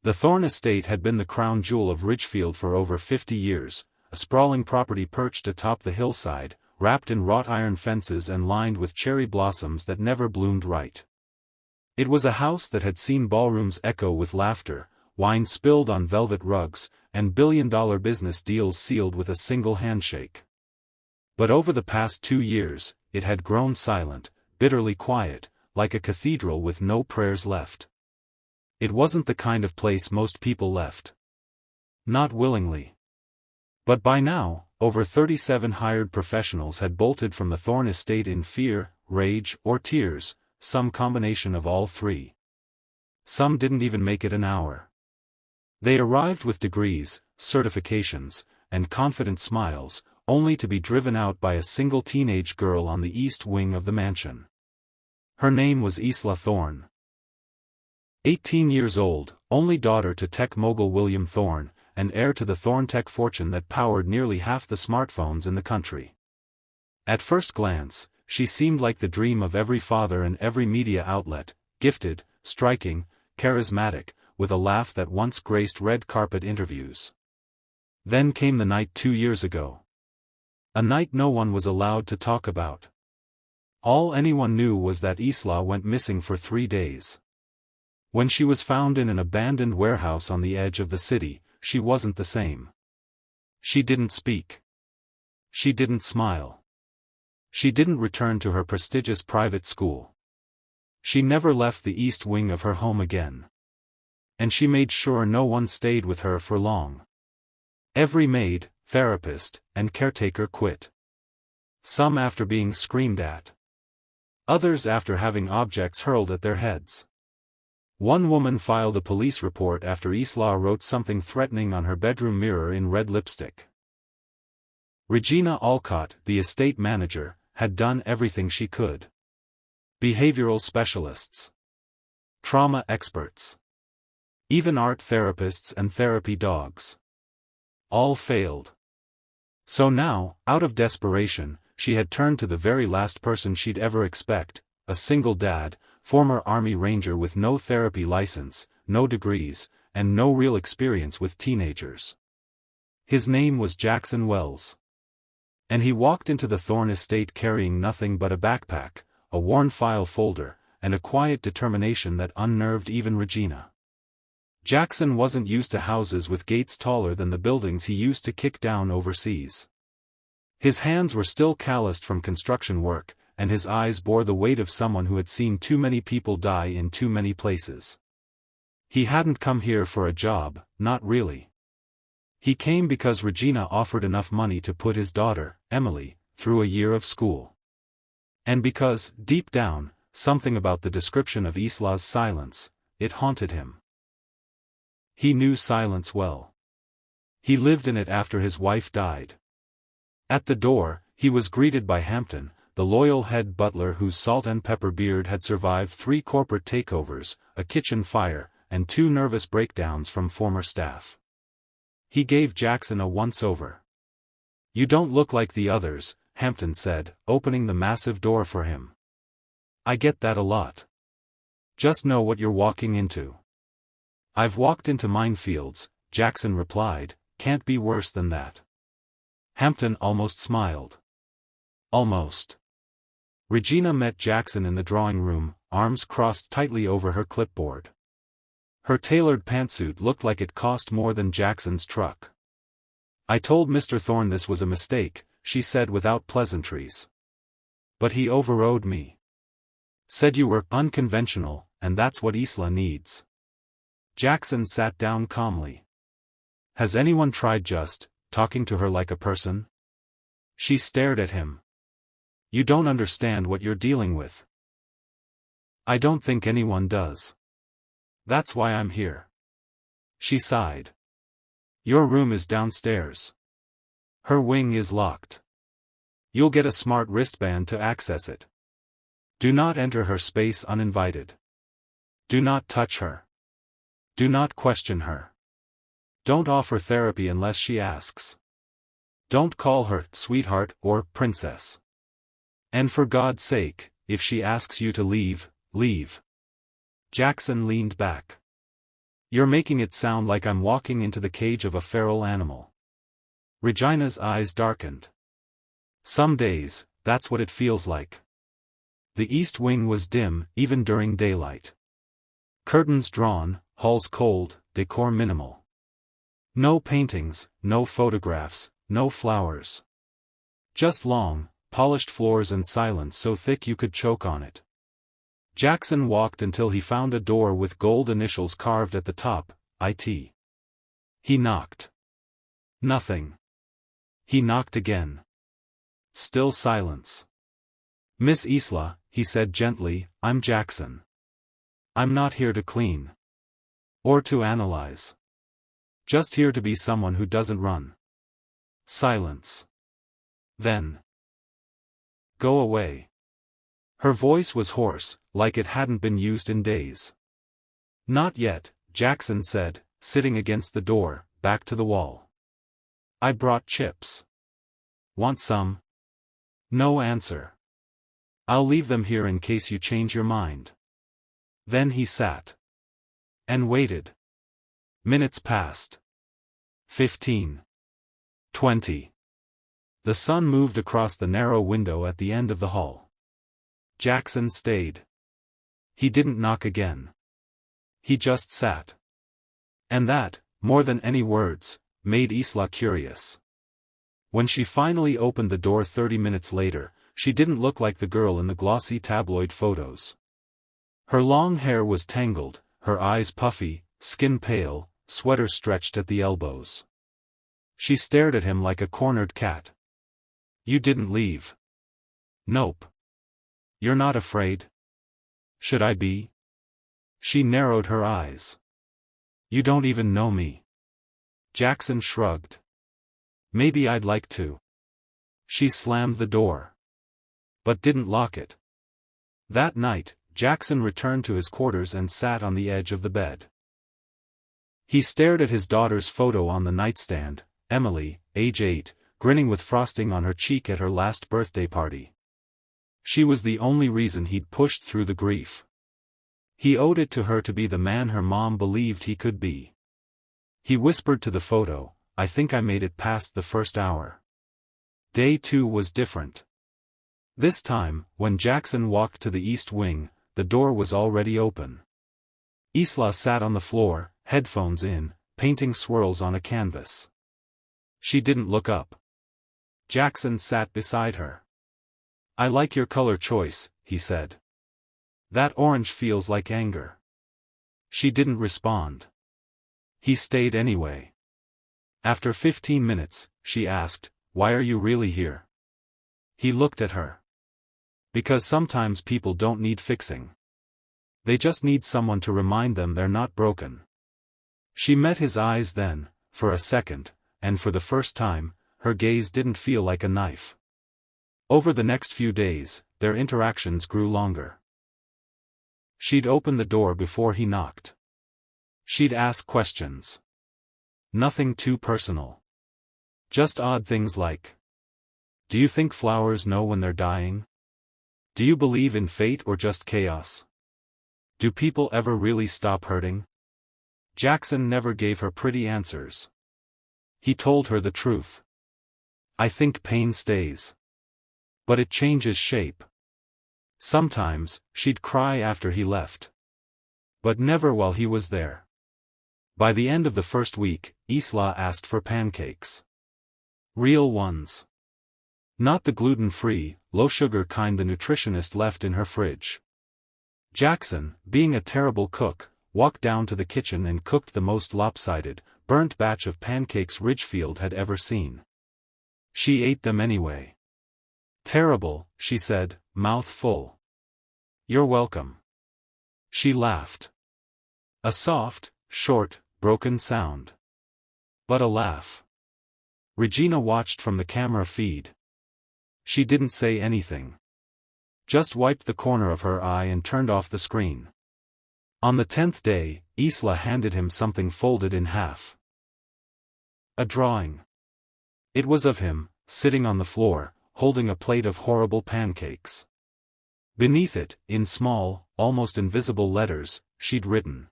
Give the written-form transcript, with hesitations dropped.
The Thorne estate had been the crown jewel of Ridgefield for over 50 years, a sprawling property perched atop the hillside, wrapped in wrought iron fences and lined with cherry blossoms that never bloomed right. It was a house that had seen ballrooms echo with laughter, wine spilled on velvet rugs, and billion-dollar business deals sealed with a single handshake. But over the past 2 years, it had grown silent, bitterly quiet, like a cathedral with no prayers left. It wasn't the kind of place most people left. Not willingly. But by now, over 37 hired professionals had bolted from the Thorne estate in fear, rage, or tears, some combination of all three. Some didn't even make it an hour. They arrived with degrees, certifications, and confident smiles, only to be driven out by a single teenage girl on the east wing of the mansion. Her name was Isla Thorne. 18 years old, only daughter to tech mogul William Thorne, and heir to the Thorne tech fortune that powered nearly half the smartphones in the country. At first glance, she seemed like the dream of every father and every media outlet, gifted, striking, charismatic, with a laugh that once graced red carpet interviews. Then came the night 2 years ago. A night no one was allowed to talk about. All anyone knew was that Isla went missing for 3 days. When she was found in an abandoned warehouse on the edge of the city, she wasn't the same. She didn't speak. She didn't smile. She didn't return to her prestigious private school. She never left the east wing of her home again. And she made sure no one stayed with her for long. Every maid, therapist, and caretaker quit. Some after being screamed at. Others after having objects hurled at their heads. One woman filed a police report after Isla wrote something threatening on her bedroom mirror in red lipstick. Regina Alcott, the estate manager, had done everything she could. Behavioral specialists. Trauma experts. Even art therapists and therapy dogs. All failed. So now, out of desperation, she had turned to the very last person she'd ever expect, a single dad, former Army Ranger with no therapy license, no degrees, and no real experience with teenagers. His name was Jackson Wells. And he walked into the Thorne estate carrying nothing but a backpack, a worn file folder, and a quiet determination that unnerved even Regina. Jackson wasn't used to houses with gates taller than the buildings he used to kick down overseas. His hands were still calloused from construction work, and his eyes bore the weight of someone who had seen too many people die in too many places. He hadn't come here for a job, not really. He came because Regina offered enough money to put his daughter, Emily, through a year of school. And because, deep down, something about the description of Isla's silence, it haunted him. He knew silence well. He lived in it after his wife died. At the door, he was greeted by Hampton, the loyal head butler whose salt and pepper beard had survived 3 corporate takeovers, a kitchen fire, and 2 nervous breakdowns from former staff. He gave Jackson a once-over. "You don't look like the others," Hampton said, opening the massive door for him. "I get that a lot. Just know what you're walking into." "I've walked into minefields," Jackson replied, "can't be worse than that." Hampton almost smiled. Almost. Regina met Jackson in the drawing room, arms crossed tightly over her clipboard. Her tailored pantsuit looked like it cost more than Jackson's truck. "I told Mr. Thorne this was a mistake," she said without pleasantries. "But he overrode me. Said you were unconventional, and that's what Isla needs." Jackson sat down calmly. "Has anyone tried just talking to her like a person?" She stared at him. "You don't understand what you're dealing with." "I don't think anyone does. That's why I'm here." She sighed. "Your room is downstairs. Her wing is locked. You'll get a smart wristband to access it. Do not enter her space uninvited. Do not touch her. Do not question her. Don't offer therapy unless she asks. Don't call her sweetheart or princess. And for God's sake, if she asks you to leave, leave." Jackson leaned back. You're making it sound like I'm walking into the cage of a feral animal. Regina's eyes darkened. Some days, that's what it feels like. The east wing was dim, even during daylight. Curtains drawn, halls cold, decor minimal. No paintings, no photographs, no flowers. Just long, polished floors and silence so thick you could choke on it. Jackson walked until he found a door with gold initials carved at the top, IT. He knocked. Nothing. He knocked again. Still silence. "Miss Isla," he said gently, "I'm Jackson. I'm not here to clean. Or to analyze. Just here to be someone who doesn't run." Silence. Then. "Go away." Her voice was hoarse, like it hadn't been used in days. "Not yet," Jackson said, sitting against the door, back to the wall. "I brought chips. Want some?" No answer. "I'll leave them here in case you change your mind." Then he sat. And waited. Minutes passed. 15. 20. The sun moved across the narrow window at the end of the hall. Jackson stayed. He didn't knock again. He just sat. And that, more than any words, made Isla curious. When she finally opened the door 30 minutes later, she didn't look like the girl in the glossy tabloid photos. Her long hair was tangled, her eyes puffy, skin pale, sweater stretched at the elbows. She stared at him like a cornered cat. "You didn't leave?" "Nope." "You're not afraid?" "Should I be?" She narrowed her eyes. "You don't even know me." Jackson shrugged. "Maybe I'd like to." She slammed the door. But didn't lock it. That night, Jackson returned to his quarters and sat on the edge of the bed. He stared at his daughter's photo on the nightstand, Emily, age 8, grinning with frosting on her cheek at her last birthday party. She was the only reason he'd pushed through the grief. He owed it to her to be the man her mom believed he could be. He whispered to the photo, "I think I made it past the first hour." Day 2 was different. This time, when Jackson walked to the east wing, the door was already open. Isla sat on the floor, headphones in, painting swirls on a canvas. She didn't look up. Jackson sat beside her. "I like your color choice," he said. "That orange feels like anger." She didn't respond. He stayed anyway. After 15 minutes, she asked, "Why are you really here?" He looked at her. "Because sometimes people don't need fixing. They just need someone to remind them they're not broken." She met his eyes then, for a second, and for the first time, her gaze didn't feel like a knife. Over the next few days, their interactions grew longer. She'd open the door before he knocked. She'd ask questions. Nothing too personal. Just odd things like, "Do you think flowers know when they're dying? Do you believe in fate or just chaos? Do people ever really stop hurting?" Jackson never gave her pretty answers. He told her the truth. "I think pain stays. But it changes shape." Sometimes, she'd cry after he left. But never while he was there. By the end of the first week, Isla asked for pancakes. Real ones. Not the gluten-free, low-sugar kind the nutritionist left in her fridge. Jackson, being a terrible cook, walked down to the kitchen and cooked the most lopsided, burnt batch of pancakes Ridgefield had ever seen. She ate them anyway. "Terrible," she said, mouth full. "You're welcome." She laughed. A soft, short, broken sound. But a laugh. Regina watched from the camera feed. She didn't say anything. Just wiped the corner of her eye and turned off the screen. On the 10th day, Isla handed him something folded in half. A drawing. It was of him, sitting on the floor, holding a plate of horrible pancakes. Beneath it, in small, almost invisible letters, she'd written,